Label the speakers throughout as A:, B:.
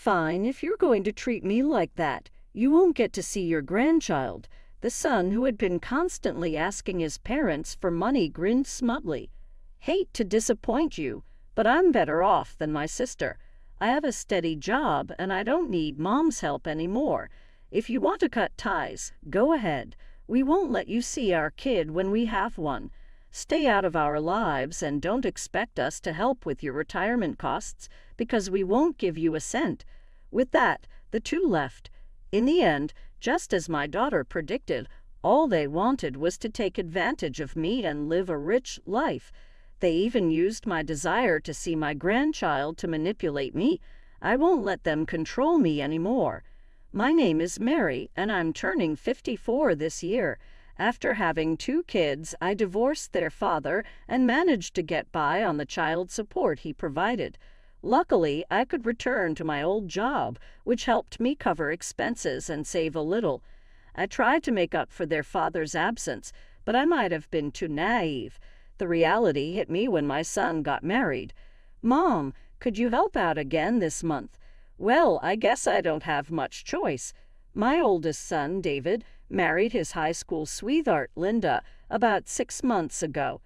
A: fine if you're going to treat me like that. You won't get to see your grandchild." The son, who had been constantly asking his parents for money, grinned smugly. "Hate to disappoint you, but I'm better off than my sister. I have a steady job and I don't need Mom's help anymore. If you want to cut ties, go ahead. We won't let you see our kid when we have one. Stay out of our lives and don't expect us to help with your retirement costs because we won't give you a cent." With that, the two left. In the end, just as my daughter predicted, all they wanted was to take advantage of me and live a rich life. They even used my desire to see my grandchild to manipulate me. I won't let them control me anymore. My name is Mary, and I'm turning 54 this year. After having 2 kids, I divorced their father and managed to get by on the child support he provided. Luckily, I could return to my old job, which helped me cover expenses and save a little. I tried to make up for their father's absence, but I might have been too naive. The reality hit me when my son got married. "Mom, could you help out again this month?" Well, I guess I don't have much choice. My oldest son, David, married his high school sweetheart, Linda, about 6 months ago.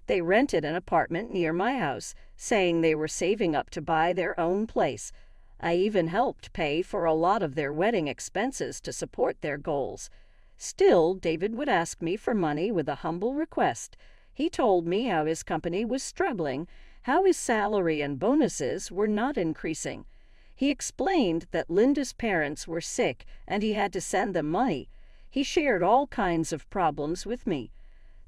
A: They rented an apartment near my house, saying they were saving up to buy their own place. I even helped pay for a lot of their wedding expenses to support their goals. Still, David would ask me for money with a humble request. He told me how his company was struggling, how his salary and bonuses were not increasing. He explained that Linda's parents were sick and he had to send them money. He shared all kinds of problems with me.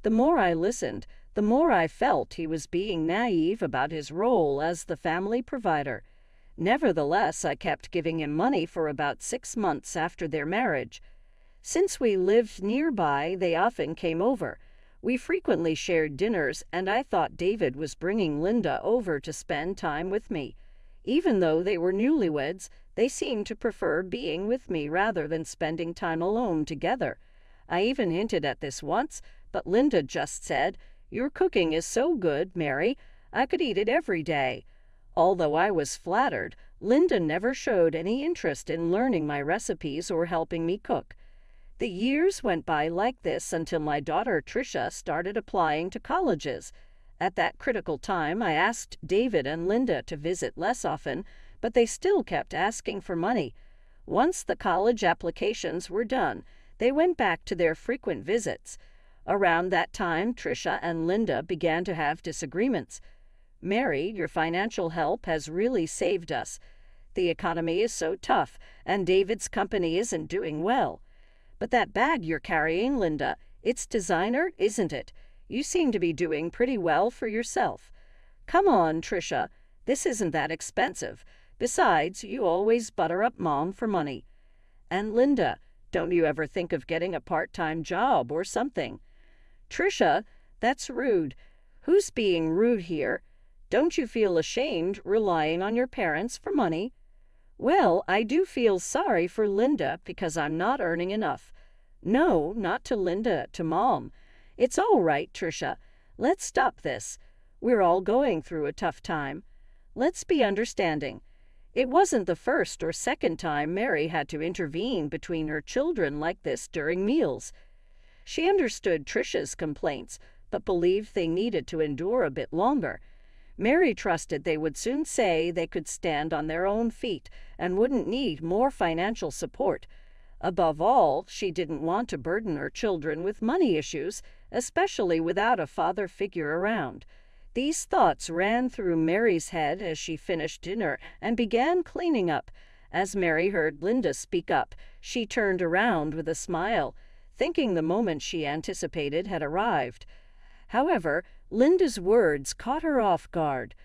A: The more I listened, the more I felt he was being naive about his role as the family provider. Nevertheless, I kept giving him money for about 6 months after their marriage. Since we lived nearby, they often came over. We frequently shared dinners, and I thought David was bringing Linda over to spend time with me. Even though they were newlyweds, they seemed to prefer being with me rather than spending time alone together. I even hinted at this once, but Linda just said, "Your cooking is so good, Mary. I could eat it every day." Although I was flattered, Linda never showed any interest in learning my recipes or helping me cook. The years went by like this until my daughter Tricia started applying to colleges. At that critical time, I asked David and Linda to visit less often, but they still kept asking for money. Once the college applications were done, they went back to their frequent visits. Around that time, Tricia and Linda began to have disagreements. "Mary, your financial help has really saved us. The economy is so tough, and David's company isn't doing well." "But that bag you're carrying, Linda, it's designer, isn't it? You seem to be doing pretty well for yourself." "Come on, Tricia, this isn't that expensive. Besides, you always butter up Mom for money." "And Linda, don't you ever think of getting a part-time job or something?" "Tricia, that's rude. Who's being rude here? Don't you feel ashamed relying on your parents for money?" "Well, I do feel sorry for Linda because I'm not earning enough." "No, not to Linda, to Mom. It's all right, Tricia. Let's stop this. We're all going through a tough time. Let's be understanding." It wasn't the first or second time Mary had to intervene between her children like this during meals. She understood Tricia's complaints, but believed they needed to endure a bit longer. Mary trusted they would soon say they could stand on their own feet and wouldn't need more financial support. Above all, she didn't want to burden her children with money issues, especially without a father figure around. These thoughts ran through Mary's head as she finished dinner and began cleaning up. As Mary heard Linda speak up, she turned around with a smile, thinking the moment she anticipated had arrived. However, Linda's words caught her off guard.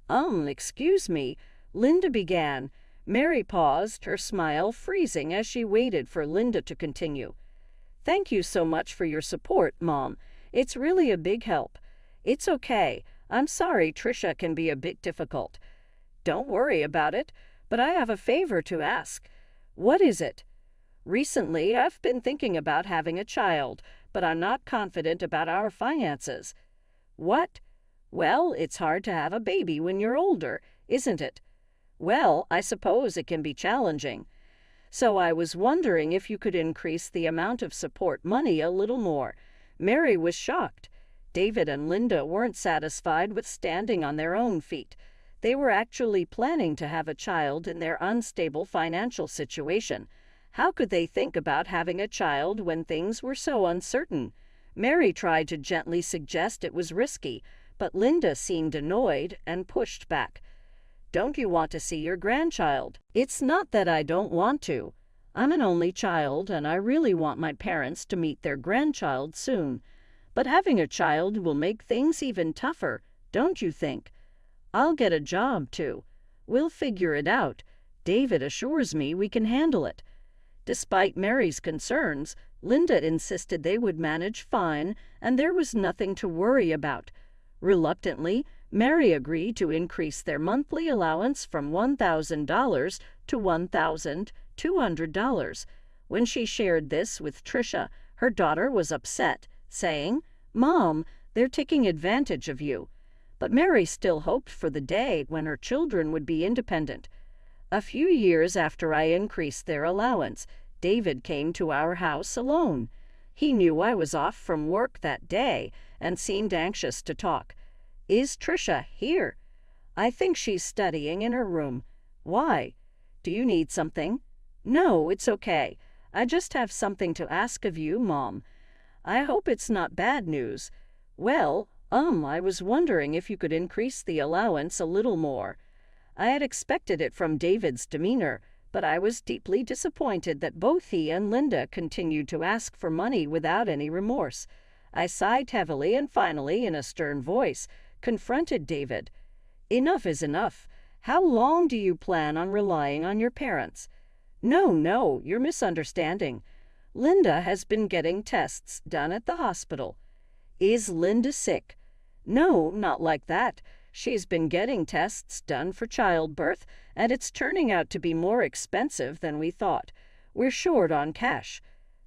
A: Excuse me," Linda began. Mary paused, her smile freezing as she waited for Linda to continue. "Thank you so much for your support, Mom. It's really a big help." "It's okay. I'm sorry Tricia can be a bit difficult." "Don't worry about it, but I have a favor to ask." "What is it?" "Recently, I've been thinking about having a child, but I'm not confident about our finances." "What?" "Well, it's hard to have a baby when you're older, isn't it?" Well, I suppose it can be challenging. So I was wondering if you could increase the amount of support money a little more. Mary was shocked. David and Linda weren't satisfied with standing on their own feet. They were actually planning to have a child in their unstable financial situation. How could they think about having a child when things were so uncertain? Mary tried to gently suggest it was risky, but Linda seemed annoyed and pushed back. Don't you want to see your grandchild? It's not that I don't want to. I'm an only child, and I really want my parents to meet their grandchild soon. But having a child will make things even tougher, don't you think? I'll get a job, too. We'll figure it out. David assures me we can handle it. Despite Mary's concerns, Linda insisted they would manage fine, and there was nothing to worry about. Reluctantly, Mary agreed to increase their monthly allowance from $1,000 to $1,200. When she shared this with Tricia, her daughter was upset, saying, "Mom, they're taking advantage of you." But Mary still hoped for the day when her children would be independent. A few years after I increased their allowance, David came to our house alone. He knew I was off from work that day and seemed anxious to talk. "Is Tricia here?" "I think she's studying in her room." "Why? Do you need something?" "No, it's okay. I just have something to ask of you, Mom. I hope it's not bad news." "Well, I was wondering if you could increase the allowance a little more." I had expected it from David's demeanor, but I was deeply disappointed that both he and Linda continued to ask for money without any remorse. I sighed heavily and finally, in a stern voice, confronted David. "Enough is enough. How long do you plan on relying on your parents?" No, you're misunderstanding. Linda has been getting tests done at the hospital." "Is Linda sick?" "No, not like that. She's been getting tests done for childbirth, and it's turning out to be more expensive than we thought. We're short on cash.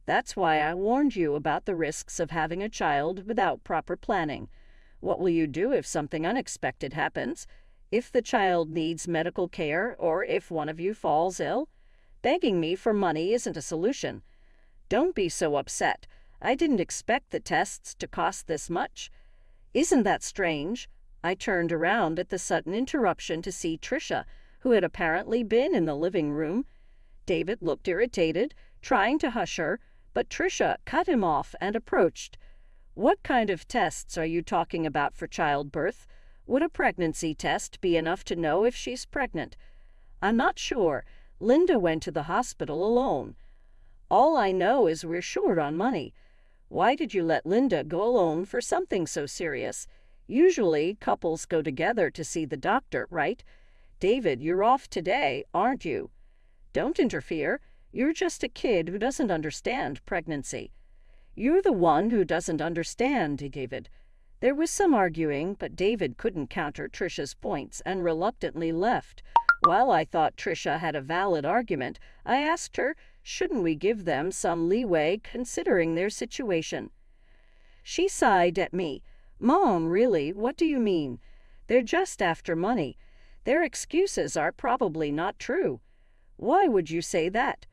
A: That's why I warned you about the risks of having a child without proper planning. What will you do if something unexpected happens? If the child needs medical care, or if one of you falls ill? Begging me for money isn't a solution." "Don't be so upset. I didn't expect the tests to cost this much." "Isn't that strange?" I turned around at the sudden interruption to see Tricia, who had apparently been in the living room. David looked irritated, trying to hush her, but Tricia cut him off and approached. "What kind of tests are you talking about for childbirth? Would a pregnancy test be enough to know if she's pregnant?" "I'm not sure. Linda went to the hospital alone. All I know is we're short on money." "Why did you let Linda go alone for something so serious? Usually, couples go together to see the doctor, right? David, you're off today, aren't you?" "Don't interfere. You're just a kid who doesn't understand pregnancy." "You're the one who doesn't understand, David." There was some arguing, but David couldn't counter Tricia's points and reluctantly left. While I thought Tricia had a valid argument, I asked her, shouldn't we give them some leeway considering their situation? She sighed at me. "Mom, really, what do you mean? They're just after money. Their excuses are probably not true." "Why would you say that?"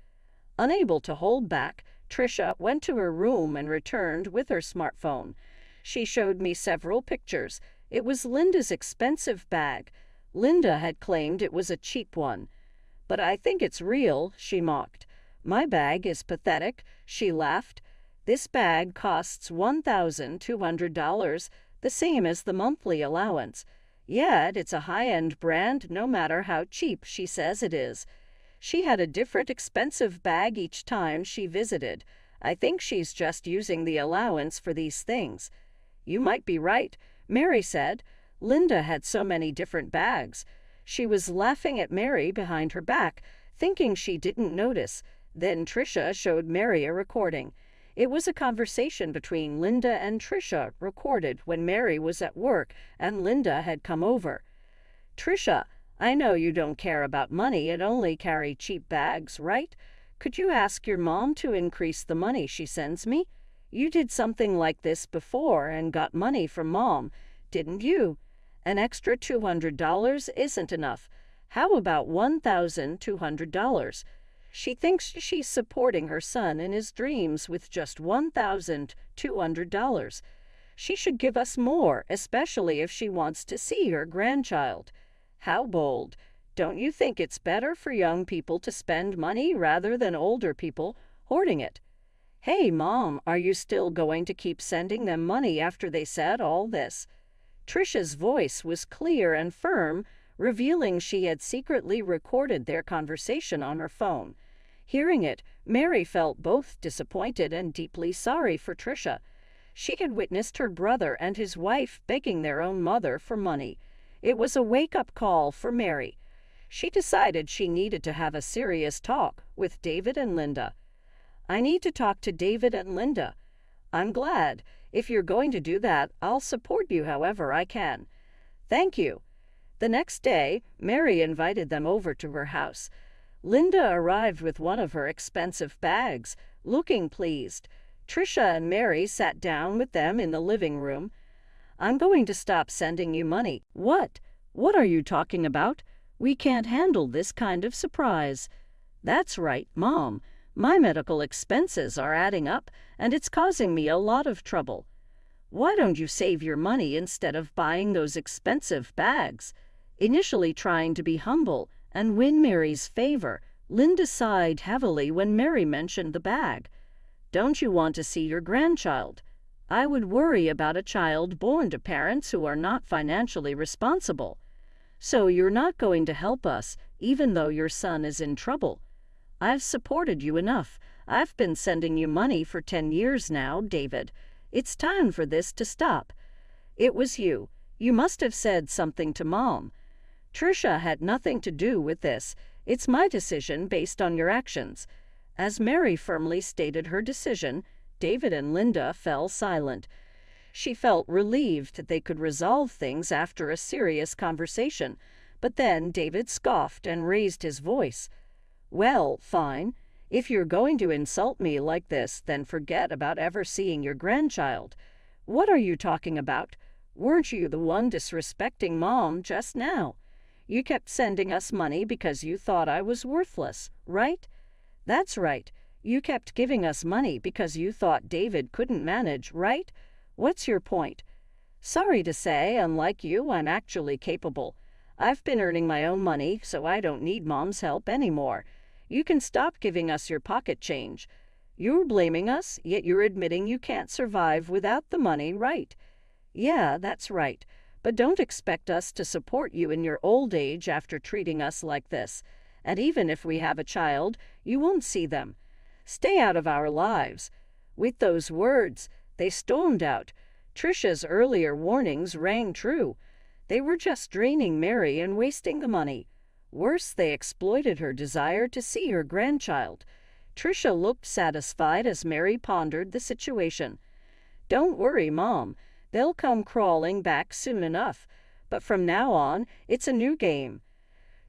A: Unable to hold back, Tricia went to her room and returned with her smartphone. She showed me several pictures. It was Linda's expensive bag. Linda had claimed it was a cheap one. "But I think it's real," she mocked. "My bag is pathetic," she laughed. "This bag costs $1,200, the same as the monthly allowance. Yet it's a high-end brand no matter how cheap she says it is. She had a different expensive bag each time she visited. I think she's just using the allowance for these things." "You might be right," Mary said. Linda had so many different bags. She was laughing at Mary behind her back, thinking she didn't notice. Then Tricia showed Mary a recording. It was a conversation between Linda and Tricia, recorded when Mary was at work and Linda had come over. "Tricia, I know you don't care about money and only carry cheap bags, right? Could you ask your mom to increase the money she sends me? You did something like this before and got money from Mom, didn't you? An extra $200 isn't enough. How about $1,200? She thinks she's supporting her son in his dreams with just $1,200. She should give us more, especially if she wants to see her grandchild. How bold! Don't you think it's better for young people to spend money rather than older people hoarding it? Hey, Mom, are you still going to keep sending them money after they said all this? Trisha's voice was clear and firm, revealing she had secretly recorded their conversation on her phone. Hearing it, Mary felt both disappointed and deeply sorry for Trisha. She had witnessed her brother and his wife begging their own mother for money. It was a wake-up call for Mary. She decided she needed to have a serious talk with David and Linda. I need to talk to David and Linda. I'm glad. If you're going to do that, I'll support you however I can. Thank you. The next day, Mary invited them over to her house. Linda arrived with one of her expensive bags, looking pleased. Trisha and Mary sat down with them in the living room. I'm going to stop sending you money. What? What are you talking about? We can't handle this kind of surprise. That's right, Mom. My medical expenses are adding up, and it's causing me a lot of trouble. Why don't you save your money instead of buying those expensive bags? Initially trying to be humble and win Mary's favor, Linda sighed heavily when Mary mentioned the bag. Don't you want to see your grandchild? I would worry about a child born to parents who are not financially responsible. So you're not going to help us, even though your son is in trouble. I've supported you enough. I've been sending you money for 10 years now, David. It's time for this to stop. It was you. You must have said something to Mom. Trisha had nothing to do with this. It's my decision based on your actions. As Mary firmly stated her decision, David and Linda fell silent. She felt relieved that they could resolve things after a serious conversation, but then David scoffed and raised his voice. Well, fine. If you're going to insult me like this, then forget about ever seeing your grandchild. What are you talking about? Weren't you the one disrespecting Mom just now? You kept sending us money because you thought I was worthless, right? That's right. You kept giving us money because you thought David couldn't manage, right? What's your point? Sorry to say, unlike you, I'm actually capable. I've been earning my own money, so I don't need Mom's help anymore. You can stop giving us your pocket change. You're blaming us, yet you're admitting you can't survive without the money, right? Yeah, that's right. But don't expect us to support you in your old age after treating us like this. And even if we have a child, you won't see them. Stay out of our lives. With those words, they stormed out. Trisha's earlier warnings rang true. They were just draining Mary and wasting the money. Worse, they exploited her desire to see her grandchild. Trisha looked satisfied as Mary pondered the situation. Don't worry, Mom. They'll come crawling back soon enough. But from now on, it's a new game.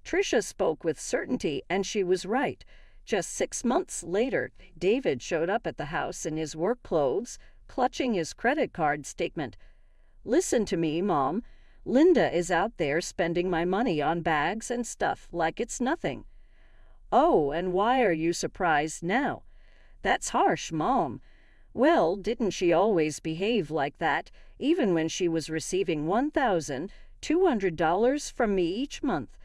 A: Trisha spoke with certainty, and she was right. Just 6 months later, David showed up at the house in his work clothes, clutching his credit card statement. Listen to me, Mom. Linda is out there spending my money on bags and stuff like it's nothing. Oh, and why are you surprised now? That's harsh, Mom. Well, didn't she always behave like that, even when she was receiving $1,200 from me each month?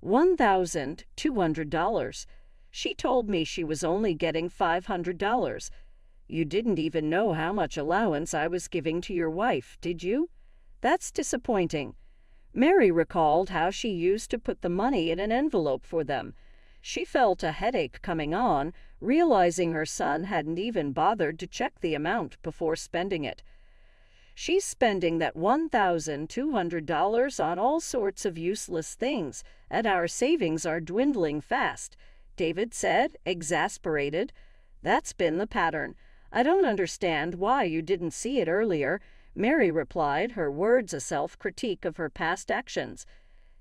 A: $1,200. She told me she was only getting $500. You didn't even know how much allowance I was giving to your wife, did you? That's disappointing. Mary recalled how she used to put the money in an envelope for them. She felt a headache coming on, realizing her son hadn't even bothered to check the amount before spending it. She's spending that $1,200 on all sorts of useless things, and our savings are dwindling fast, David said, exasperated. That's been the pattern. I don't understand why you didn't see it earlier, Mary replied, her words a self-critique of her past actions.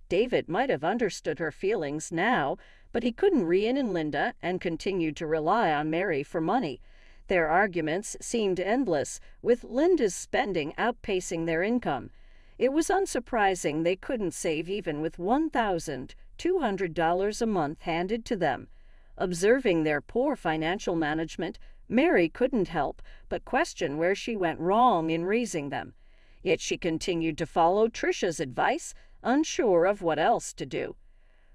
A: David might have understood her feelings now, but he couldn't rein in Linda and continued to rely on Mary for money. Their arguments seemed endless, with Linda's spending outpacing their income. It was unsurprising they couldn't save even with $1,200. $200 a month handed to them. Observing their poor financial management, Mary couldn't help but question where she went wrong in raising them. Yet she continued to follow Trisha's advice, unsure of what else to do.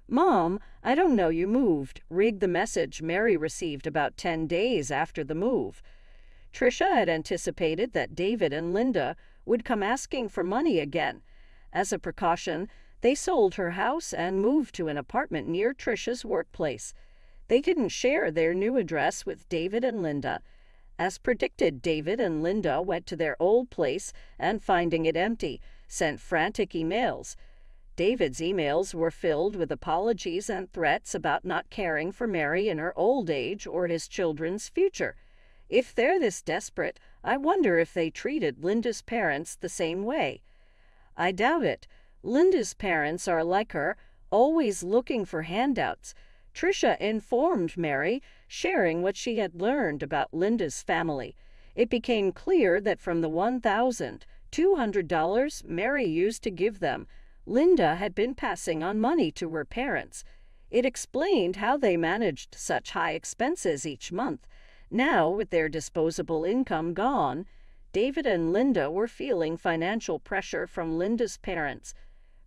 A: "Mom, I don't know you moved," read the message Mary received about 10 days after the move. Trisha had anticipated that David and Linda would come asking for money again. As a precaution, they sold her house and moved to an apartment near Trisha's workplace. They didn't share their new address with David and Linda. As predicted, David and Linda went to their old place and, finding it empty, sent frantic emails. David's emails were filled with apologies and threats about not caring for Mary in her old age or his children's future. If they're this desperate, I wonder if they treated Linda's parents the same way. I doubt it. Linda's parents are like her, always looking for handouts. Trisha informed Mary, sharing what she had learned about Linda's family. It became clear that from the $1,200 Mary used to give them, Linda had been passing on money to her parents. It explained how they managed such high expenses each month. Now, with their disposable income gone, David and Linda were feeling financial pressure from Linda's parents.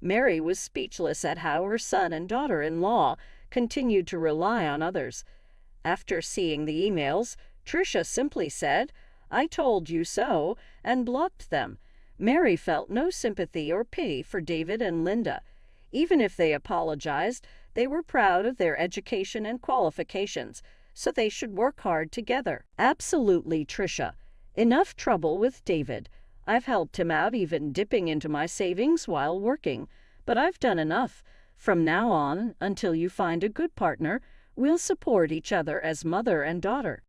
A: Mary was speechless at how her son and daughter-in-law continued to rely on others. After seeing the emails, Trisha simply said, "I told you so," and blocked them. Mary felt no sympathy or pity for David and Linda. Even if they apologized, they were proud of their education and qualifications, so they should work hard together. Absolutely, Trisha. Enough trouble with David. I've helped him out, even dipping into my savings while working. But I've done enough. From now on, until you find a good partner, we'll support each other as mother and daughter.